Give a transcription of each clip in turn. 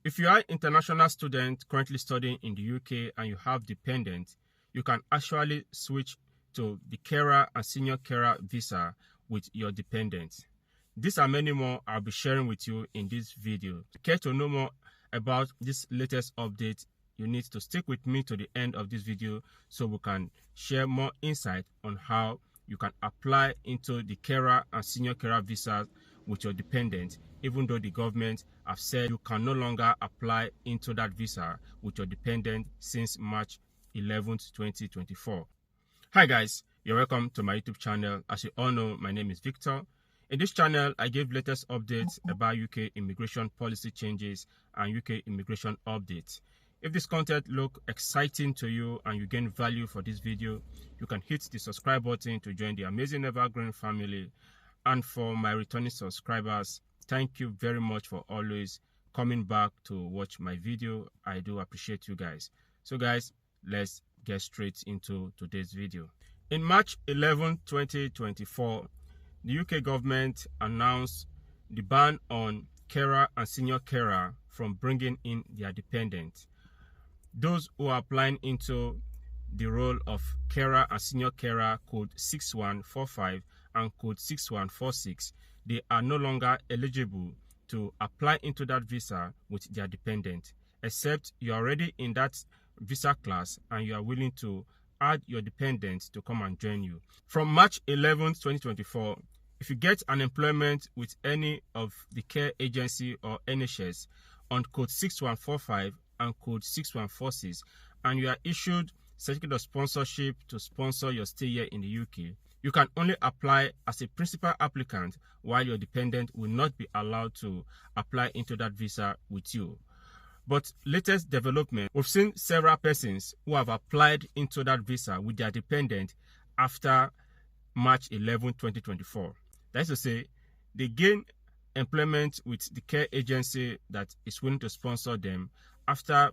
If you are an international student currently studying in the UK and you have dependent, you can actually switch to the carer and senior carer visa with your dependent. These and many more I'll be sharing with you in this video. If you care to know more about this latest update, you need to stick with me to the end of this video so we can share more insight on how you can apply into the carer and senior carer visas with your dependent, even though the government have said you can no longer apply into that visa with your dependent since March 11th, 2024. Hi guys, you're welcome to my YouTube channel. As you all know, my name is Victor. In this channel, I give latest updates about UK immigration policy changes and UK immigration updates. If this content look exciting to you and you gain value for this video, you can hit the subscribe button to join the amazing evergreen family. And for my returning subscribers, thank you very much for always coming back to watch my video. I do appreciate you guys. So guys, let's get straight into today's video. In March 11, 2024, the UK government announced the ban on carer and senior carer from bringing in their dependent. Those who are applying into the role of carer and senior carer code 6145 and code 6146, they are no longer eligible to apply into that visa with their dependent, except you're already in that visa class and you are willing to add your dependent to come and join you. From March 11th, 2024, if you get an employment with any of the care agency or NHS on code 6145 and code 6146, and you are issued certificate of sponsorship to sponsor your stay here in the UK, you can only apply as a principal applicant, while your dependent will not be allowed to apply into that visa with you. But latest development, we've seen several persons who have applied into that visa with their dependent after March 11, 2024. That is to say, they gain employment with the care agency that is willing to sponsor them after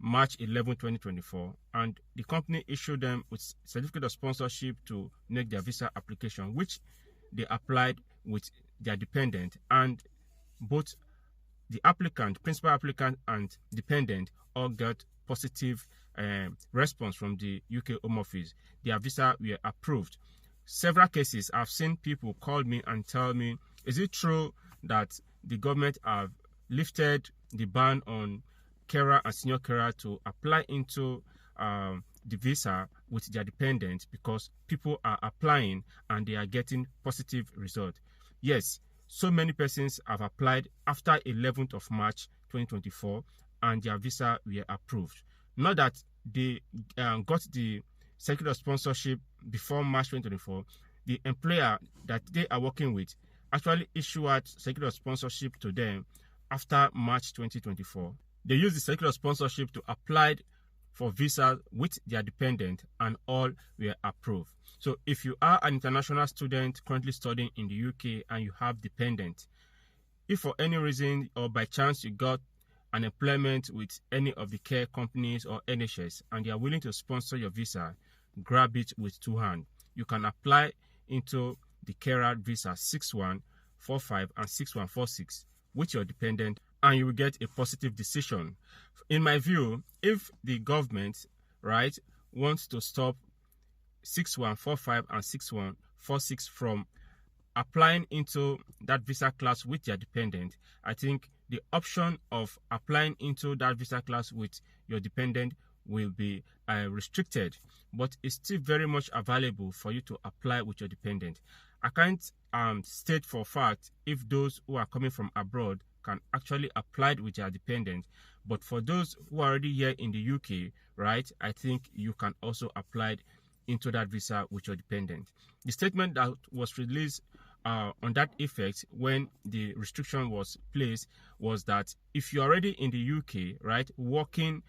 March 11, 2024, and the company issued them with certificate of sponsorship to make their visa application, which they applied with their dependent, and both the applicant, principal applicant and dependent all got positive response from the UK Home Office. Their visa were approved. Several cases I've seen people call me and tell me, is it true that the government have lifted the ban on carer and senior carer to apply into the visa with their dependent because people are applying and they are getting positive result? Yes, so many persons have applied after 11th of March 2024 and their visa were approved. Not that they got the certificate of sponsorship before March 2024. The employer that they are working with actually issued certificate of sponsorship to them after March 2024. They use the certificate of sponsorship to apply for visa with their dependent and all were approved. So if you are an international student currently studying in the UK and you have dependent, if for any reason or by chance you got an employment with any of the care companies or NHS and they are willing to sponsor your visa, grab it with two hands. You can apply into the carer visa 6145 and 6146 with your dependent and you will get a positive decision. In my view, if the government, right, wants to stop 6145 and 6146 from applying into that visa class with their dependent, I think the option of applying into that visa class with your dependent will be restricted, but it's still very much available for you to apply with your dependent. I can't state for a fact if those who are coming from abroad can actually apply with their dependent, but for those who are already here in the UK, right, I think you can also apply into that visa with your dependent. The statement that was released on that effect when the restriction was placed was that if you're already in the UK, right, working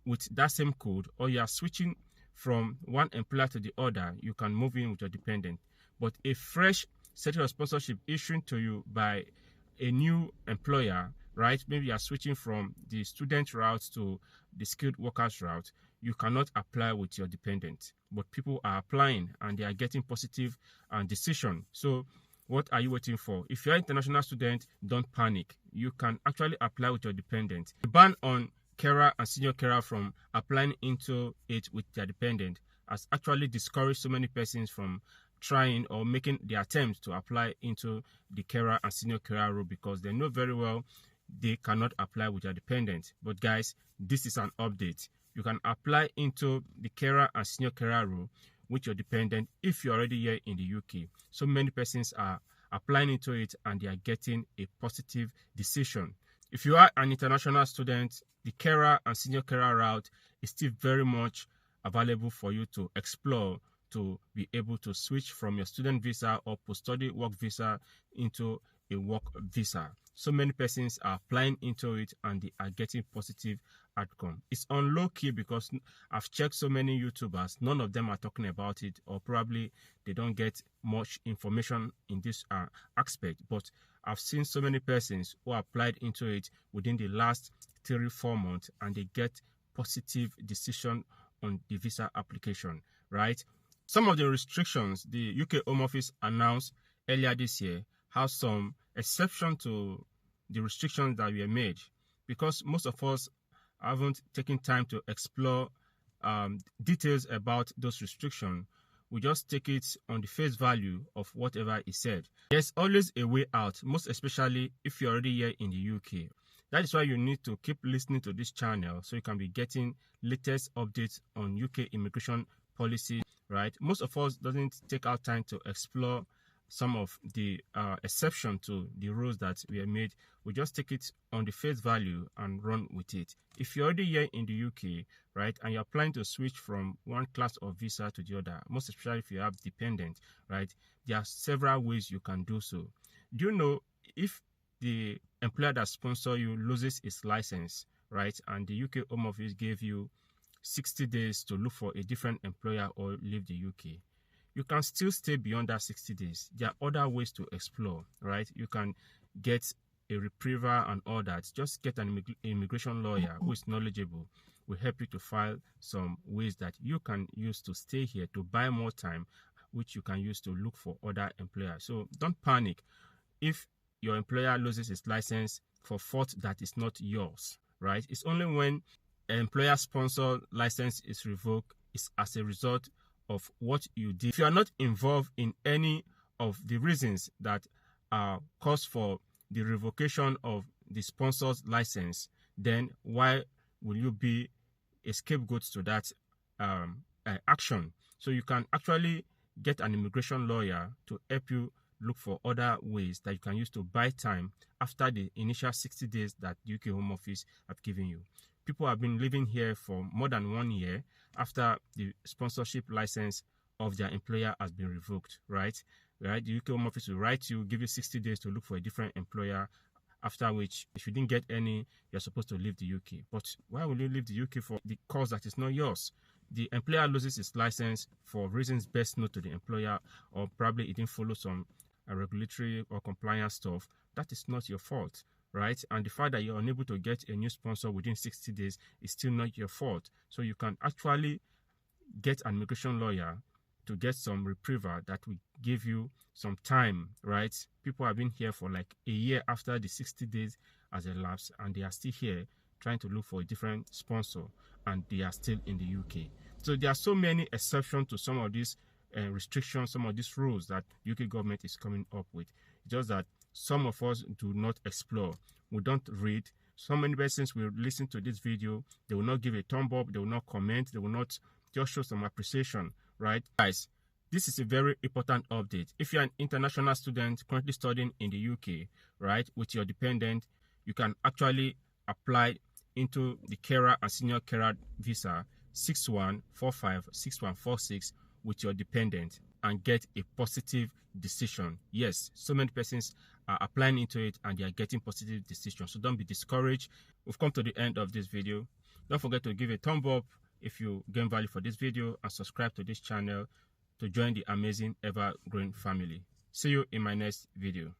with that same code, or you are switching from one employer to the other, you can move in with your dependent. But a fresh certificate of sponsorship issued to you by a new employer, right, maybe you are switching from the student route to the skilled workers route, you cannot apply with your dependent. But people are applying and they are getting positive decision. So What are you waiting for? If you're an international student, don't panic. You can actually apply with your dependent. The ban on carer and senior carer from applying into it with their dependent has actually discouraged so many persons from trying or making the attempt to apply into the carer and senior carer role, because they know very well they cannot apply with their dependent. But guys, this is an update. You can apply into the carer and senior carer role with your dependent if you're already here in the UK. So many persons are applying into it and they are getting a positive decision. If you are an international student, the carer and senior carer route is still very much available for you to explore, to be able to switch from your student visa or post-study work visa into a work visa. So many persons are applying into it and they are getting positive outcome. It's on low key because I've checked so many YouTubers, none of them are talking about it, or probably they don't get much information in this aspect. But I've seen so many persons who applied into it within the last 3-4 months and they get positive decision on the visa application, right? Some of the restrictions the UK Home Office announced earlier this year have some exception to the restrictions that were made, because most of us haven't taken time to explore details about those restrictions. We just take it on the face value of whatever is said. There's always a way out, most especially if you're already here in the UK. That is why you need to keep listening to this channel so you can be getting latest updates on UK immigration policy, right? Most of us doesn't take our time to explore some of the exception to the rules that were made. We just take it on the face value and run with it. If you're already here in the UK, right, and you're planning to switch from one class of visa to the other, most especially if you have dependent, right, there are several ways you can do so. Do you know, if the employer that sponsors you loses its license, right, and the UK Home Office gave you 60 days to look for a different employer or leave the UK, you can still stay beyond that 60 days. There are other ways to explore, right? You can get a repriever and all that. Just get an immigration lawyer who is knowledgeable. Will help you to file some ways that you can use to stay here, to buy more time, which you can use to look for other employers. So don't panic if your employer loses his license for fault that is not yours, right? It's only when an employer-sponsored license is revoked is as a result of what you did. If you are not involved in any of the reasons that are cause for the revocation of the sponsor's license, then why will you be a scapegoat to that action? So you can actually get an immigration lawyer to help you look for other ways that you can use to buy time after the initial 60 days that the UK Home Office have given you. People have been living here for more than 1 year after the sponsorship license of their employer has been revoked, right? The UK Home Office will write you, give you 60 days to look for a different employer, after which, if you didn't get any, you're supposed to leave the UK. But why will you leave the UK for the cause that is not yours? The employer loses his license for reasons best known to the employer, or probably it didn't follow some regulatory or compliance stuff. That is not your fault, right? And the fact that you're unable to get a new sponsor within 60 days is still not your fault. So you can actually get an immigration lawyer to get some repriever that will give you some time, right? People have been here for like a year after the 60 days has elapsed, and they are still here trying to look for a different sponsor, and they are still in the UK. So there are so many exceptions to some of these restrictions, some of these rules that UK government is coming up with. Just that some of us do not explore. We don't read. So many persons will listen to this video. They will not give a thumb up. They will not comment. They will not just show some appreciation, right? Guys, this is a very important update. If you're an international student currently studying in the UK, right, with your dependent, you can actually apply into the carer and senior carer visa 6145 6146 with your dependent and get a positive decision. Yes, so many persons are applying into it and they are getting positive decisions. So don't be discouraged. We've come to the end of this video. Don't forget to give a thumb up if you gain value for this video, and subscribe to this channel to join the amazing ever-growing family. See you in my next video.